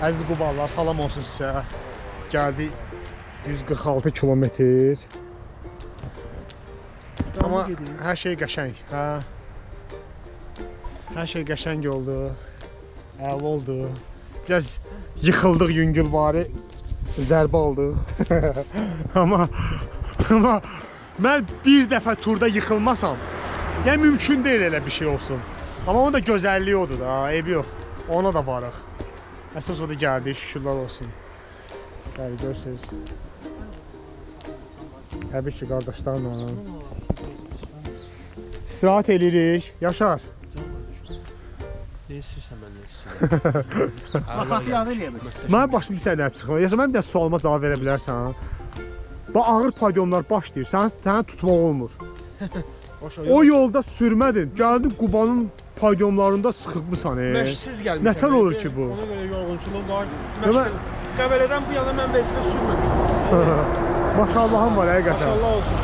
Əziz Quballar, salam olsun sizə. Gəldik 146 kilometr. Amma hər şey qəşəng. Hər şey qəşəng oldu. Əla oldu. Biraz yıxıldıq yüngülvari. Zərbə aldıq. amma mən bir dəfə turda yıxılmasam, yəni mümkün deyil elə bir şey olsun. Amma o da gözəlliyi odur da, eybi yox. Ona da varıq. Əsas o da gəldi, şükürlər olsun. Bəli, görürsünüz. Təbii ki, qardaşlarla. İstirahat edirik. Yaşar. Ne istəyirsən mən nə istəyirəm? Bax, yanı eləyə bilər. Mənə başım bir sənə çıxmır. Yaşar, mən bir də sualıma cavab verə bilərsən. Bax, ağır podyomlar başlayır. Sənə tutmaq olmur. O yolda sürmədin. Gəldin Qubanın podyomlarında sıxıqmısan. Məşqsiz gəlmişəm. Nətər olur ki bu? Ona görə yorğunçuluğum var. Qəbələdən bu yana mən vəzifə sürməmişəm. Maşallahım var həqiqətən. Maşallah olsun.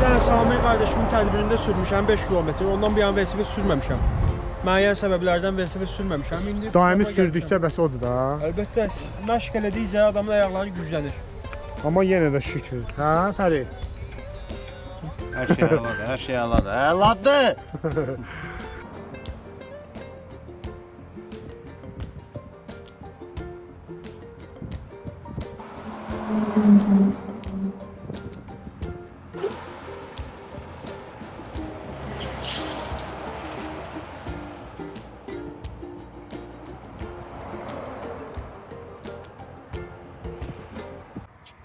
Yəni Sami qardaşımın tədbirində sürmüşəm 5 kilometr. Ondan bu yana vəzifə sürməmişəm. Müəyyən səbəblərdən vəzifə sürməmişəm. İndi daimi sürdükcə bəs odur da. Əlbəttə məşq elədikcə adamın ayaqları güclənir. Amma yenə də şükür. Hə, Fərid? Hər şey əladır, hər şey əladır. Əladır!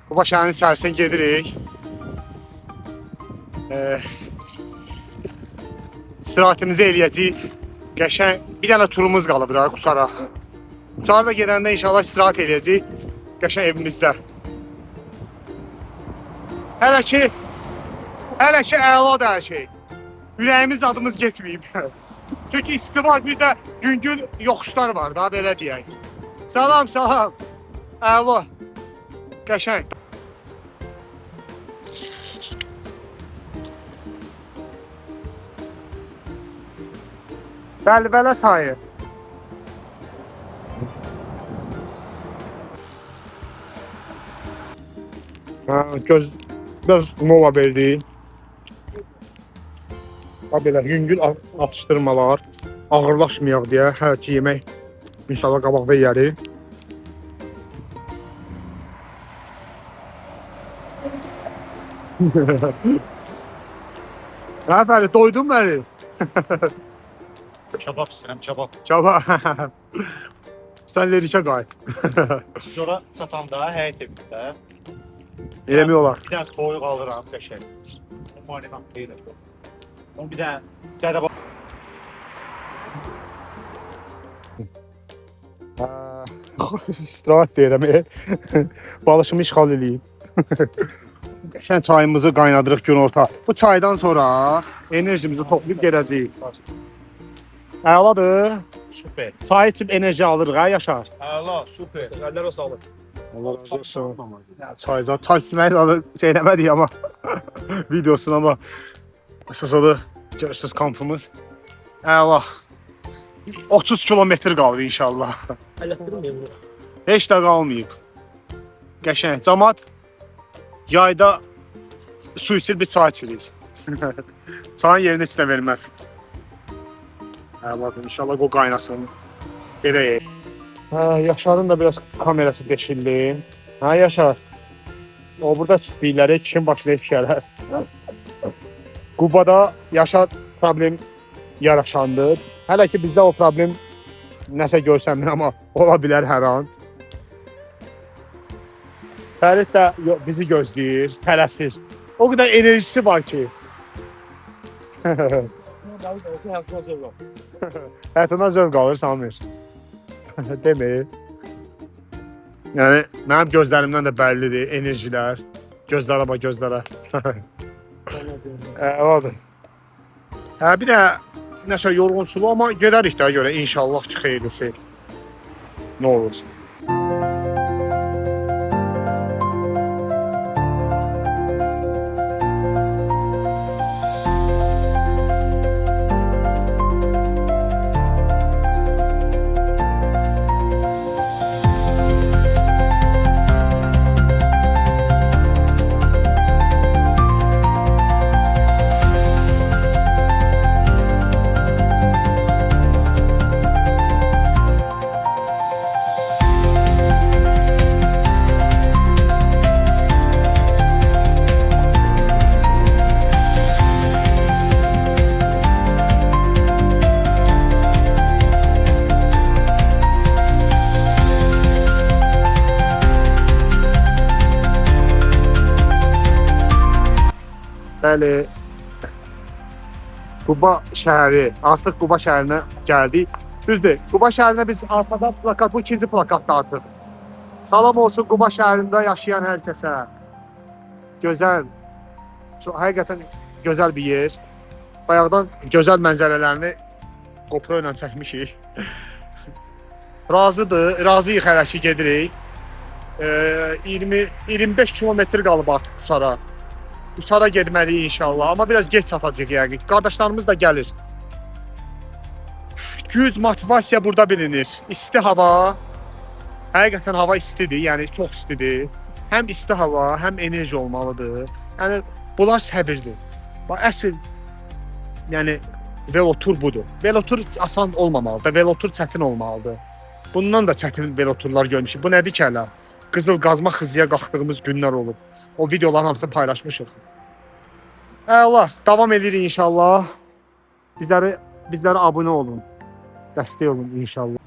Quba şəhərin içərisinə gedirik. İstirahətimizi eləyəcəyik. Qəşəng bir dənə turumuz qalıb da Qusara. Qusara da gedəndə inşallah istirahət eləyəcəyik. Qəşəng evimizdə. Hələ ki əladır hər şey. Ürəyimiz adımız getməyib. Çünki isti var, bir də yüngül yoxuşlar var da, belə deyək. Salam, salam. Əla. Qəşəng. Bəlbələ çayı. Biraz mola verdik. Belə yüngül atışdırmalar, ağırlaşmayaq deyə hələ ki yemək inşallah qabaqda yeyərik. Hə Fərid, doydun məni? Kebab istəyirəm, kebab. Çaba. Sən lerikə qayıt. Sonra çatanda həyət evində. Eləmək olar. Bir dənə toyuq alıram, qəşəng. Marinat deyiləm. Onu bir dənə dədə İstirahət deyirəm. Balışımı işğal eləyib. Qəşəng çayımızı qaynadırıq günorta. Bu çaydan sonra enerjimizi toplayıb gedəcəyik. Əladır. Süper. Çay içib enerji alırıq, hə Yaşar? Əla, super. Əllərə sağlıq. Allah razı olsun. Çay içməyi şey eləmədik amma videosunu amma əsas odur. Görürsünüz kampımız. Əla. 30 kilometr qalır inşallah. Əlləşdirməyim. Heç də qalmayıb. Qəşəng. Cəmaət yayda su içir, bir çay içirik. Çayın yerini heç də verməz. Əladır. İnşallah o qaynasın. Belə Yaşarın da biraz kamerası deşildi. Ha Yaşar. O burada çiftlikləri kişinin başına iş gələr. Qubada Yaşar problem yaraşandır. Hələ ki bizdə o problem nəsə görsənmir, amma ola bilər hər an. Fərid də bizi gözləyir, tələsir. O qədər enerjisi var ki. Həyatına zövq alır Samir. Demir. Yəni mənim gözlərimdən də bəllidir enerjilər. Gözlərə bax, gözlərə. Odur. Bir də nəsə yorğunçuluq, amma gedərik də görə inşallah ki xeyirlisi. Nə olur? Bəli. Quba şəhəri. Artıq Quba şəhərinə gəldik. Düzdür. Quba şəhərinə biz arxada plakat, bu ikinci plakatda artıq. Salam olsun Quba şəhərində yaşayan hər kəsə. Gözəl. Çox həqiqətən gözəl bir yer. Bayaqdan gözəl mənzərələrini GoPro ilə çəkmişik. Razıyıq hələ ki gedirik. 20-25 kilometr qalıb artıq Qusara. Qusara getməliyik inşallah, amma biraz geç çatacağıq yəqin. Qardaşlarımız da gəlir. Güc, motivasiya burada bilinir. İsti hava. Həqiqətən hava istidir, yəni çox istidir. Həm isti hava, həm enerji olmalıdır. Yəni bunlar səbirdir. Bax əsl yəni velotur budur. Velotur asan olmamalıdır, velotur çətin olmalıdır. Bundan da çətin veloturlar görmüşük. Bu nədir ki hələ? Qızıl qazma xızıya qalxdığımız günlər olub. O videoların hamısını paylaşmışıq. Allah, davam edirik inşallah. Bizlərə abunə olun. Dəstək olun inşallah.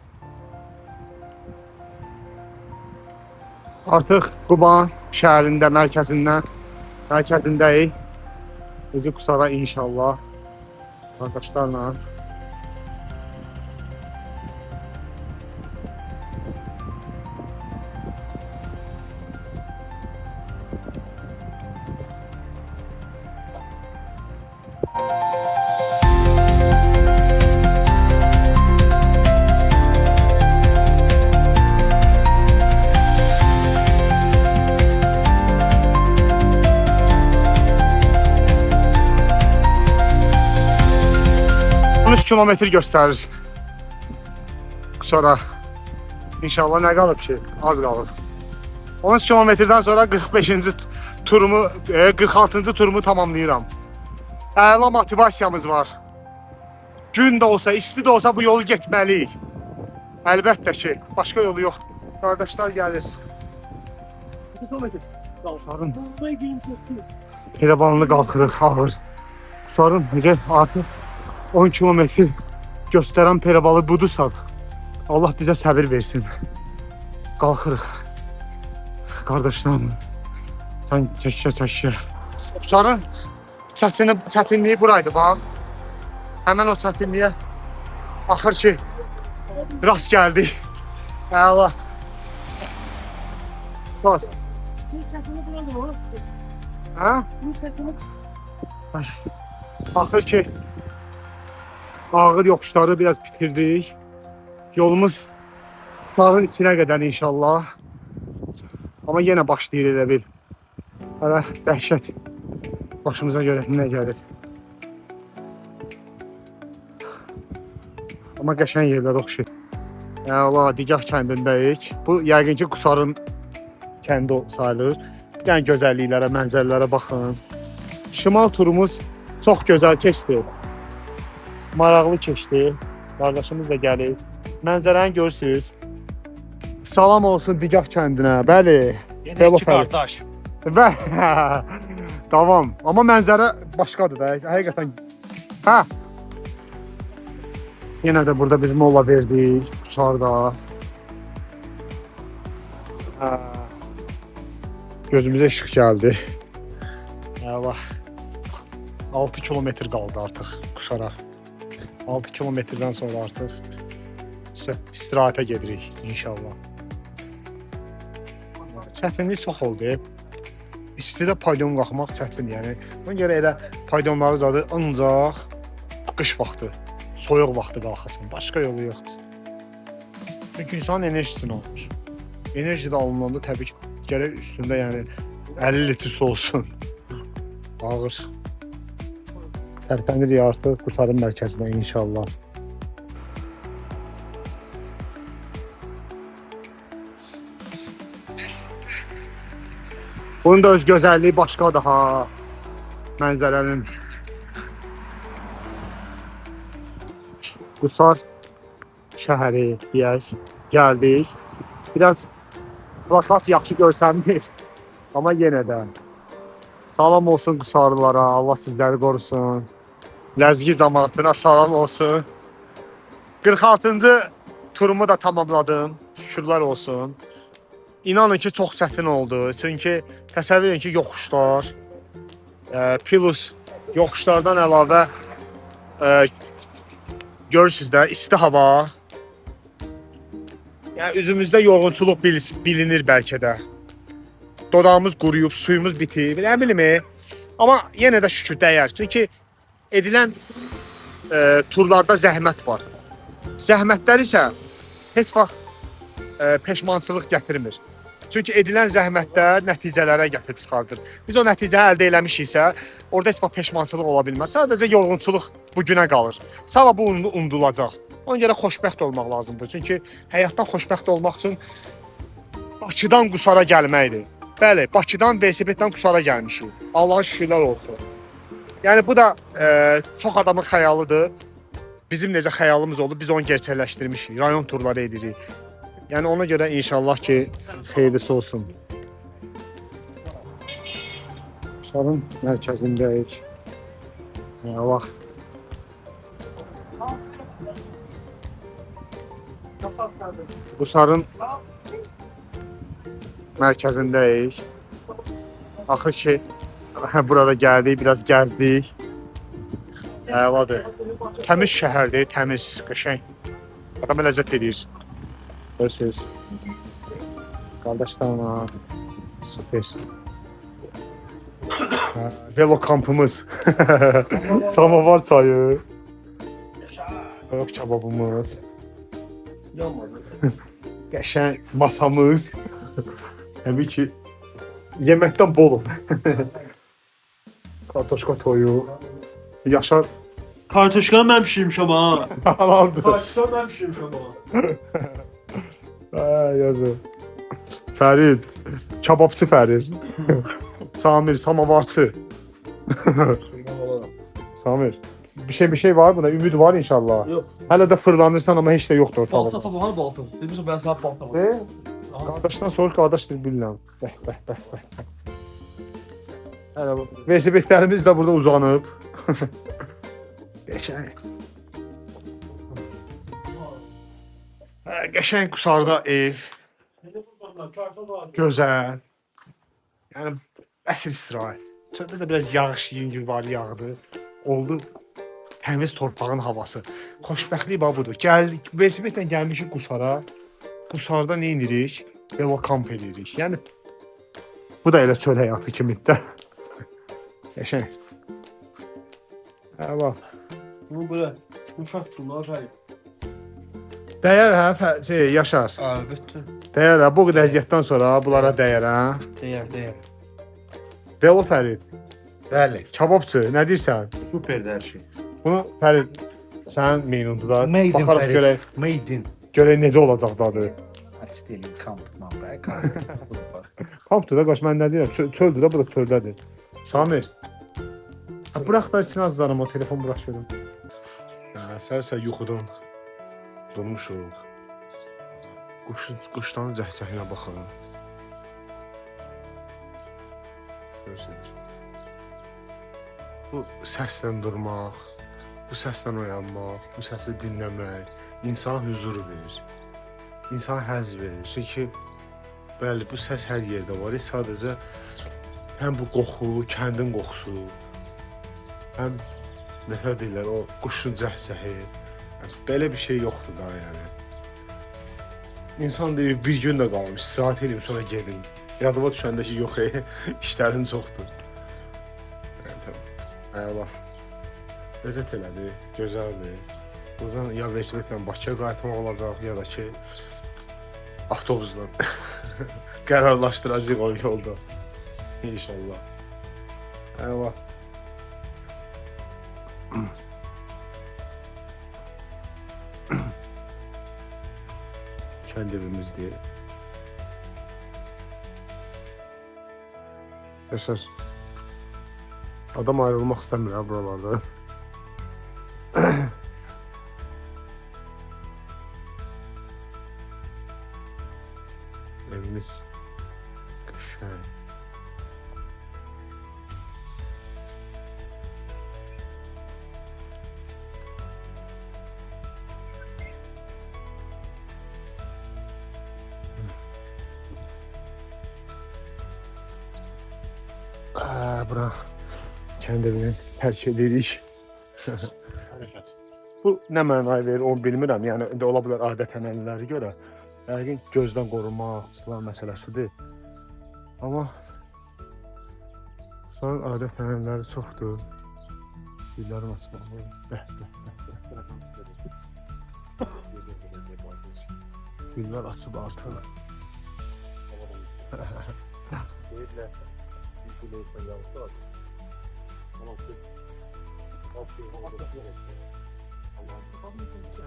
Artıq Quba şəhərində, mərkəzindəyik. Özü Qusara inşallah. Arkadaşlarla. 13 kilometr göstərir. Qusara. İnşallah nə qalıb ki? Az qalır. 13 kilometrdən sonra 45-ci turumu, 46-cı turumu tamamlayıram. Əla motivasiyamız var. Gün də olsa, isti də olsa bu yolu getməliyik. Əlbəttə ki, başqa yolu yoxdur. Qardaşlar gəlir. Sarın. Piravanlı qalxırıq, ağır. Sarın, necə artıq 10 kilometr göstərən piravanlı budursa, Allah bizə səbir versin. Qalxırıq. Qardaşlarım, sən çəkişə. Sarın, çətinliyi buraydı, bax. Həmən o çətinliyə axır ki, rast gəldi. Əla. Sor. Hə? Axır ki, ağır yoxuşları biraz bitirdik. Yolumuz dağın içinə qədər inşallah. Amma yenə başlayır elə bil. Hələ dəhşət başımıza görə nə gəlir. Amma qəşəng yerlər oxşur. Allah, Digah kəndindəyik. Bu yəqin ki Qusarın kəndi sayılır. Yəni gözəlliklərə, mənzərələrə baxın. Şimal turumuz çox gözəl keçdi. Maraqlı keçdi. Qardaşımız da gəlir. Mənzərəni görürsünüz. Salam olsun Digah kəndinə. Bəli. Yenə iki qardaş. Və tamam. Amma mənzərə başqadır da. Həqiqətən. Hə. Yenə də burada biz molla verdik. Qusarda. Hə. Gözümüzə işıq gəldi. Allah. 6 kilometr qaldı artıq Qusara. 6 kilometrdən sonra artıq istirahətə gedirik inşallah. Çətinlik çox oldu. İstidə paydon qalxmaq çətin, yəni. Ona görə elə paydonları zadı ancaq qış vaxtı, soyuq vaxtı qalxasın. Başqa yolu yoxdur. Çünki insanın enerjisini alır. Enerji də alınanda təbii ki, gərək üstündə yəni 50 litr su olsun. Ağır. Tərpənirik artıq Qusarın mərkəzinə inşallah. Bunun da öz gözəlliyi başqadır ha. Mənzərənin. Qusar şəhəri deyək, gəldik. Biraz plakat yaxşı görsənmir. Amma yenə də. Salam olsun Qusarlılara, Allah sizləri qorusun. Ləzgi cəmaatına salam olsun. 46-cı turumu da tamamladım. Şükürlər olsun. İnanın ki, çox çətin oldu. Çünki təsəvvür edin ki, yoxuşlar. Plus yoxuşlardan əlavə görürsüz də isti hava. Yəni üzümüzdə yorğunçuluq bilinir bəlkə də. Dodağımız quruyub, suyumuz bitib, nə bilim. Amma yenə də şükür dəyər. Çünki edilən turlarda zəhmət var. Zəhmətlər isə heç vaxt peşmançılıq gətirmir. Çünki edilən zəhmətlər nəticələrə gətirib çıxardır. Biz o nəticəni əldə eləmişiksə, orada heç vaxt peşmançılıq ola bilməz. Sadəcə yorğunçuluq bu günə qalır. Sabah bu unudulacaq. Ona görə xoşbəxt olmaq lazımdır. Çünki həyatdan xoşbəxt olmaq üçün Bakıdan Qusara gəlməkdir. Bəli, Bakıdan velosipeddən Qusara gəlmişik. Allah'a şükürlər olsun. Yəni bu da çox adamın xəyalıdır. Bizim necə xəyalımız oldu, biz onu gerçəkləşdirmişik. Rayon turları edirik. Yəni ona görə inşallah ki, xeyirlisi olsun. Qusarın mərkəzindəyik. Bax. Qusarın mərkəzindəyik. Axır ki, burada gəldik, biraz gəzdik. Əladır. Təmiz şəhərdir, təmiz, qəşəng. Adam ləzzət edir. Görürsünüz. Qardaşlarına super. Velo kampımız. Samavar çayı. Yok kebabımız. Qəşəng masamız. Təbii ki, yeməkdən bol. Kartoşka toyu. Yaşar. Kartoşkanı mən pişirmişəm ha. Halaldır. Kartoşkanı mən pişirmişəm ha. Yazır. Fərid. Kebabçı Fərid. Samir, samavarçı. Samir. Bir şey var buna, ümid var inşallah. Yox. Hələ də fırlanırsan amma heç də yoxdur ortalıqda. Balta tapım, hani balta? Demişəm ben sana balta var. Qardaşdan soruş, qardaşdır bilirəm. Bəh. Hələ bu velosipedlərimiz də burada uzanıb. Qəşəng. Qəşəng Qusarda ev. Gözəl. Yəni əsl istirahət. Çöldə də biraz yağış, yüngül var yağdı. Oldu təmiz torpağın havası. Xoşbəxtlik bax budur. Gəldik, velosipedlə gəlmişik Qusara. Qusarda nə edirik? Velo kamp edirik. Yəni bu da elə çöl həyatı kimidir də. Qəşəng. Hə bax. Bunu böyle uşaq turlar gəlib. Dəyər hə, Yaşar. Əlbəttə. Dəyər hə, bu qədər əziyyətdən sonra bunlara dəyər hə. Dəyər. Velo Fərid, Bəli, kebabçı, nə deyirsən? superdir hər şey. Bunu Fərid, sənin menundur da. Made in Baxarıq Fərid. görək, Made in. görək necə olacaq dadı. Still kampman be. Kamp. Kampdır da, qaç mən nə deyirəm, çöldür da, bu da çöldədir. Samir, bırax da içine azlarım, o telefon bırax görüm. Sərsə yuxudan durmuşuq. Quşların cəhcəhinə baxalım. Görürsünüz. Bu səslə durmaq, bu səslə oyanmaq, bu səsi dinləmək insana huzur verir. İnsana həzz verir. Çünki bəli, bu səs hər yerdə var. Sadəcə həm bu qoxu, kəndin qoxusu, həm nə deyirlər, o quşun cəhcəhi. Belə bir şey yoxdur da yəni. İnsan deyir, bir gün də qalım, istirahət edeyim, sonra gedim. Yadıma düşəndə ki, yox, işlərin çoxdur. Əla. Ləzzət elədi, gözəldir. Buradan ya velosipedlə Bakıya qayıtmaq olacaq, ya da ki, avtobusla qərarlaşdıracaq o yolda. İnşallah. Əla. Kənd evimizdir. Yaşar. Adam ayrılmaq istəmir ha buralarda. Evimiz qəşəng. Bura kəndini tərk edirik. Bu nə mənaya verir onu bilmirəm. Yəni indi ola bilər adət-ənənələrə görə yəqin gözdən qorunmaq falan məsələsidir. Amma son adət-ənənələri çoxdur. Dillərim açmalı. Dillər açıb artıq.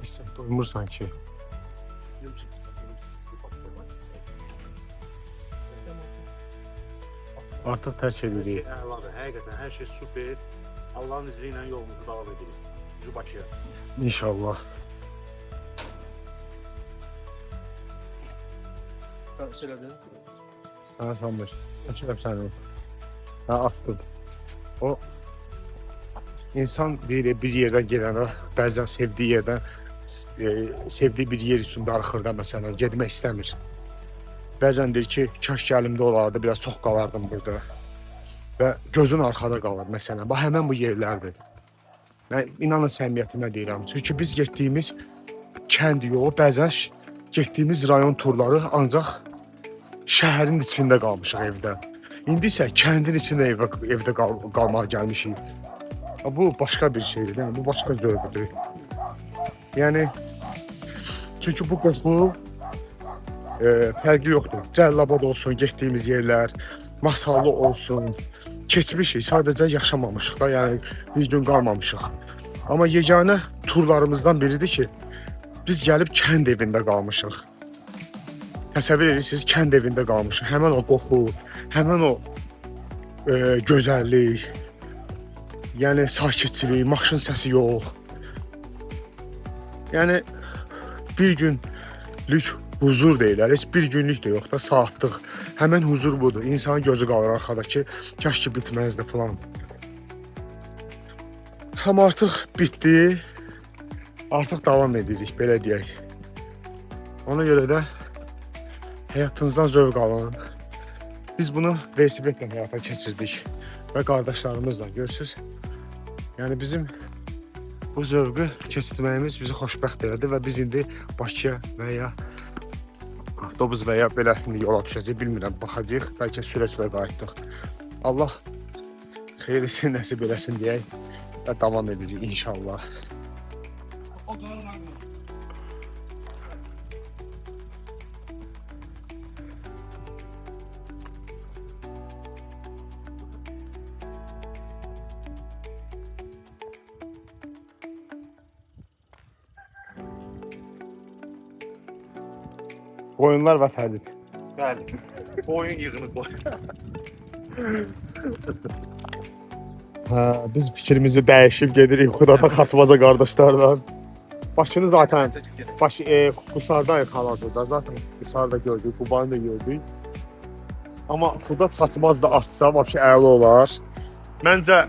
Hissə doymursan ki. Artıq tərk edirik. Əladır, həqiqətən hər şey super. Allahın izni ilə yolumuzu davam edirik. Üzü Bakıya. İnşallah. Təvsiyə elədin. Hə, sanmır. Açıram səni. Hə, atdım. O insan bir yerdən gedəndə bəzən sevdiyi yerdən sevdiyi bir yer üçün darıxır da məsələn getmək istəmir. Bəzən deyir ki, kaş gəlimdə olardı, biraz çox qalardım burada. Və gözün arxada qalır məsələn. Bax həmin bu yerlərdir. Mən inanın səmimiyyətimə deyirəm. Çünki biz getdiyimiz kənd yox, bəzən getdiyimiz rayon turları ancaq şəhərin içində qalmışıq evdə. İndi isə kəndin içində evdə qalmağa gəlmişik. Bu başqa bir şeydir, yəni bu başqa zövqdür. Yəni çünki bu qoxu fərqi yoxdur. Cəllabad olsun, getdiyimiz yerlər, Masallı olsun, keçmişik, sadəcə yaşamamışıq da, yəni bir gün qalmamışıq. Amma yeganə turlarımızdan biridir ki, biz gəlib kənd evində qalmışıq. Təsəvvür edirsiniz, kənd evində qalmışıq. Həmən o qoxu, həmən o gözəllik, yəni sakitçilik, maşın səsi yox. Yəni bir günlük huzur deyirlər, heç bir günlük də yox da, saatlıq. Həmən huzur budur. İnsanın gözü qalır arxadakı, kaş ki bitməzdi falan. Amma artıq bitdi, artıq davam edirik, belə deyək. Ona görə də həyatınızdan zövq alın. Biz bunu velosipedlə həyata keçirdik və qardaşlarımızla, görürsünüz. Yəni bizim bu zövqü keçirməyimiz bizi xoşbəxt elədi və biz indi Bakıya və ya avtobus və ya belə yola düşəcək, bilmirəm, baxacaq, bəlkə sürə-sürə qayıtdıq. Allah xeyirlisi nəsib eləsin deyək və davam edirik inşallah. Oyunlar və Fərid. Bəli. Oyun yığını qoy. Biz fikrimizi dəyişib gedirik Xudada Xaçmaza qardaşlarla. Bakını zaten Qusardayıq hal-hazırda. Zaten Qusarda gördük, Qubanı da gördük. Amma Xudad Xaçmaz da artsa vəbşi əla olar. Məncə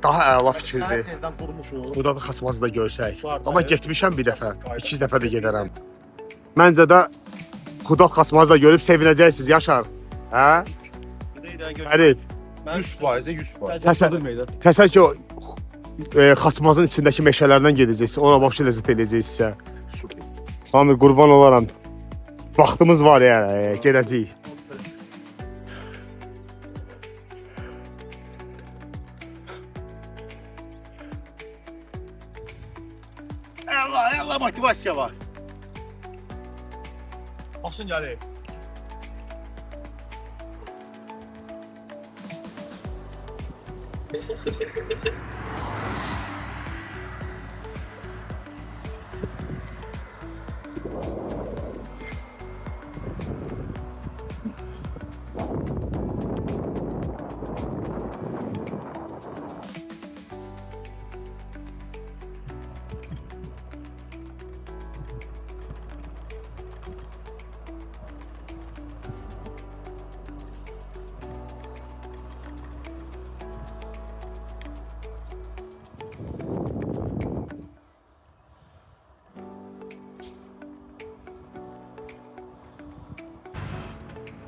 daha əla fikirdir. Tezdən qurmuşuq. Xudad Xaçmazı da görsək. Amma getmişəm bir dəfə, 2 dəfə də gedərəm. Məncə də Xudad Xaçmazı da görüb sevinəcəksiniz Yaşar. Hə? Fərid. 100%. Təsəl ki o Xaçmazın içindəki meşələrdən gedəcəksən, ona vəbşi ləzzət eləyəcəksə. Sami qurban olaram. Vaxtımız var yəni, gedəcəyik. Allah motivasiya var. Basın gəlir.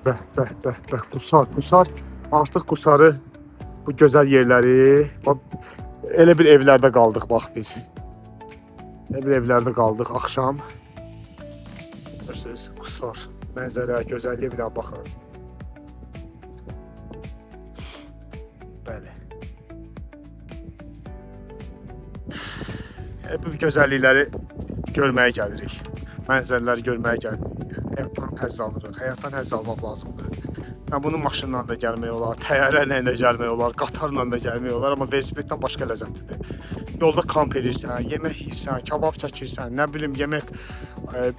Bəh, Qusar. Artıq Qusarı bu gözəl yerləri. Bax, elə bir evlərdə qaldıq bax biz. Elə bir evlərdə qaldıq axşam. Görürsünüz, qusar, mənzərə, gözəlliyə bir daha baxın. Bəli. Bu gözəllikləri görməyə gəlirik. Mənzərələri görməyə gəlirik. Həyatdan həzz alırıq. Həyatdan həzz almaq lazımdır. Yəni bunu maşınla da gəlmək olar, təyyarə ilə də gəlmək olar, qatarla da gəlmək olar, amma velosipeddən başqa ləzzətlidir. Yolda kamp edirsən, yemək yeyirsən, kabab çəkirsən, nə bilim yemək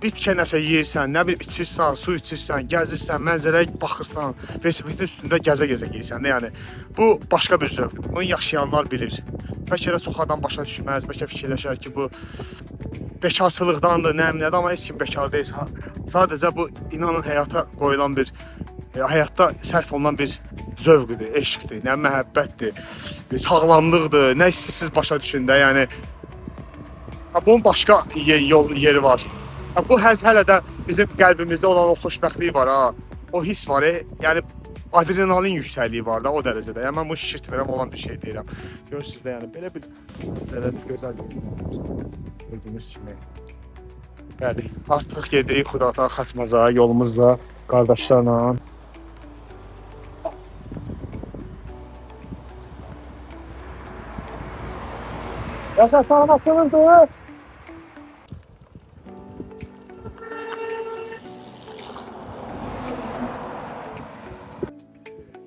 bitkə nəsə yeyirsən, nə bilim içirsən, su içirsən, gəzirsən, mənzərəyə baxırsan, velosipedin üstündə gəzə-gəzə geyirsən. Yəni bu başqa bir zövqdür. Bunu yaşayanlar bilir. Bəlkə də çox adam başa düşməz, bəlkə fikirləşər ki, bu bekarçılıqdandır, nədir, amma heç kim bekar deyil. Sadəcə bu inanın həyata qoyulan bir, həyatda sərf olunan bir zövqdür, eşqdir, nə məhəbbətdir, sağlamlıqdır, nə istəyirsiniz başa düşün də, yəni bunun başqa yeri var. Bu həzz hələ də bizim qəlbimizdə olan o xoşbəxtlik var ha, o his var, yəni adrenalin yüksəkliyi var da o dərəcədə. Yəni mən bu şişirtmirəm, olan bir şey deyirəm. Görürsünüz də, yəni belə bir gözəl gördüyünüz kimi. Bəli, artıq gedirik Xudata Xaçmaza yolumuzda qardaşlarla. Yaşa salamatçınızdır.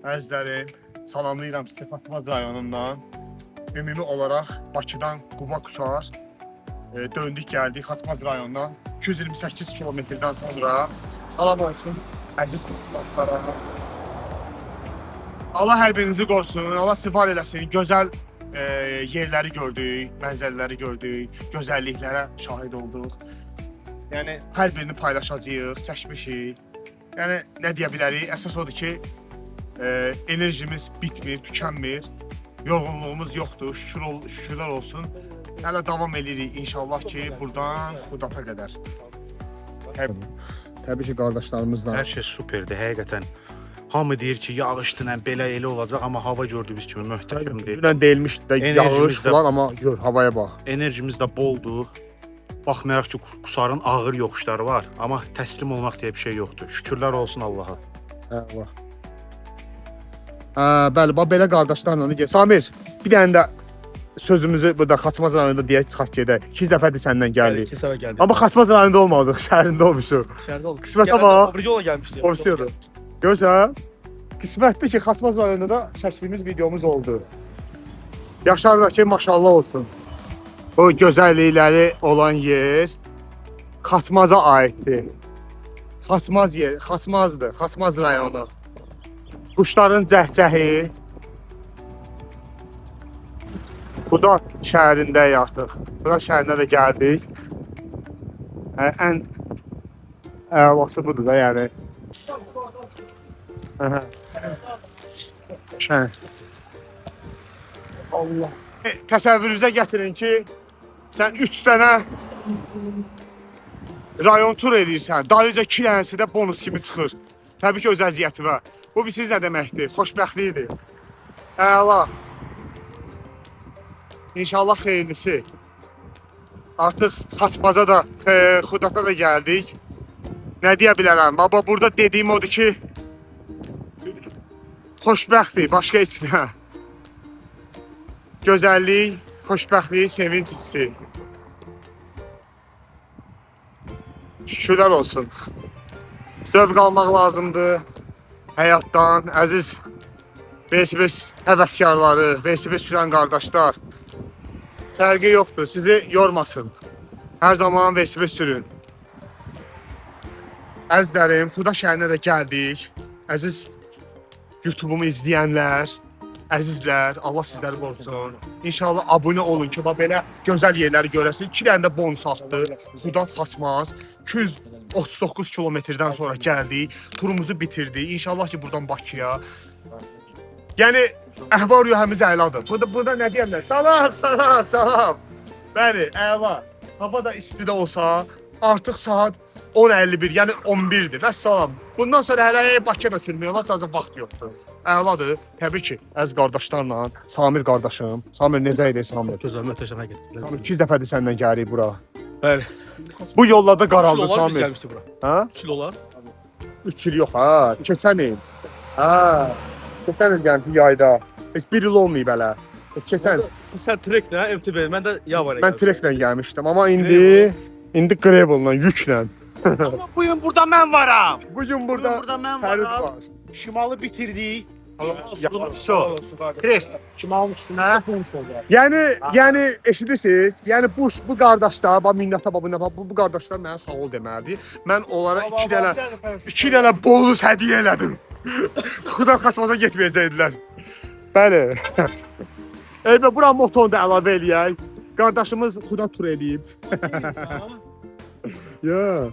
Əzizlərim, salamlayıram sizi Xaçmaz rayonundan. Ümumi olaraq Bakıdan Quba Qusar döndük gəldik Xaçmaz rayonuna. 228 kilometrdən sonra salam olsun əziz Xaçmazlara. Allah hər birinizi qorusun, Allah sizi var eləsin. Gözəl yerləri gördük, mənzərələri gördük, gözəlliklərə şahid olduq. Yəni hər birini paylaşacağıq, çəkmişik. Yəni nə deyə bilərik? Əsas odur ki, enerjimiz bitmir, tükənmir. Yorğunluğumuz yoxdur, şükürlər olsun. Hələ davam edirik inşallah ki, buradan Xudata qədər. Təbii ki, qardaşlarımızla. Hər şey superdir, həqiqətən. Hamı deyir ki, yağışdır, belə elə olacaq, amma hava gördüyümüz kimi möhtəşəmdir. Dünən deyilmişdi də yağış falan, amma gör, havaya bax. Enerjimiz də boldur. Baxmayaraq ki, Qusarın ağır yoxuşları var, amma təslim olmaq deyə bir şey yoxdur. Şükürlər olsun Allaha. Allah. Bəli, bax belə qardaşlarla da Samir, bir dənə də sözümüzü burada Xaçmaz rayonunda deyək, çıxaq gedək. 2 dəfədir səndən gəldik. 2 səfər gəldik. Amma Xaçmaz rayonunda olmadıq, şəhərində olmuşuq. Şəhərdə olduq. Qismətə bax. Bir yola gəlmişdik. Orsiyodur. Görsən, qismətdir ki, Xaçmaz rayonunda da çəkdiyimiz videomuz oldu. Yaşardakı maşallah olsun. O gözəllikləri olan yer Xaçmaza aiddir. Xaçmaz yer, Xaçmazdır, Xaçmaz rayonu. Quşların cəhcəhi. Qudat şəhərindəyik artıq. Qudat şəhərinə də gəldik. Ən əlası budur da, yəni. Allah. Təsəvvürünüzə gətirin ki, sən 3 dənə rayon tur edirsən, dalınca 2 dənəsi də bonus kimi çıxır. Təbii ki, öz əziyyəti var. Bu bilsiz nə deməkdir? Xoşbəxtlikdir. Əla. İnşallah xeyirlisi. Artıq Xaçmaza da, Xudata da gəldik. Nə deyə bilərəm? Baba, burada dediyim odur ki, xoşbəxtdir, başqa heç nə. Gözəllik, xoşbəxtlik, sevinç hissi. Şükürlər olsun. Zövq almaq lazımdır həyatdan. Əziz velosiped həvəskarları, velosiped sürən qardaşlar. Fərqi yoxdur, sizi yormasın. Hər zaman velosiped sürün. Əzizlərim, Xuda şəhərinə də gəldik. Əziz YouTube'umu izləyənlər, əzizlər, Allah sizləri qorusun. İnşallah abunə olun ki, belə gözəl yerləri görəsiniz. 2 dənə də bonus artdı. Xudat Xaçmaz. 239 kilometrdən sonra gəldik. Turumuzu bitirdik. İnşallah ki, buradan Bakıya. Yəni, əhval ruhimiz əladır. Burada nə deyəmlər? Salam, salam, salam. Bəli, əla. Hava da isti də olsa, Artıq saat 10:51, yəni 11-dir. Vəssalam. Bundan sonra hələ Bakıda sürmək olar, sadəcə vaxt yoxdur. Əladır. Təbii ki, əziz qardaşlarla, Samir qardaşım. Samir necə idi Samir? Möhtəşəm həqiqətən. Samir 2 dəfədir səndən gəlirik bura. Bəli. Bu yollarda qaraldı Samir. Gəlmişdi bura. Hə? 3 il olar. 3 il yox ha. Keçən il. Hə. Keçən il gəldi yayda. Heç 1 il olmayıb hələ. Heç keçən Sən treklə, MTB, mən də Yavara. mən treklə gəlmişdim, amma indi Gravel'la, yüklə. Amma bu gün burada mən varam. Bu gün burada mən Fərid var. Şimalı bitirdik. Yaxşı. So, Crest şimalın üstünə. Yəni eşidirsiniz? Yəni bu qardaşlar, bax minnətə bu qardaşlar mənə sağ ol deməlidir. Mən onlara 2 dənə bonus hədiyyə elədim. Xuda xasmasa getməyəcəkdilər. Bəli. Eyvə bura motonu da əlavə eləyək. Qardaşımız xuda tur eləyib. Ya.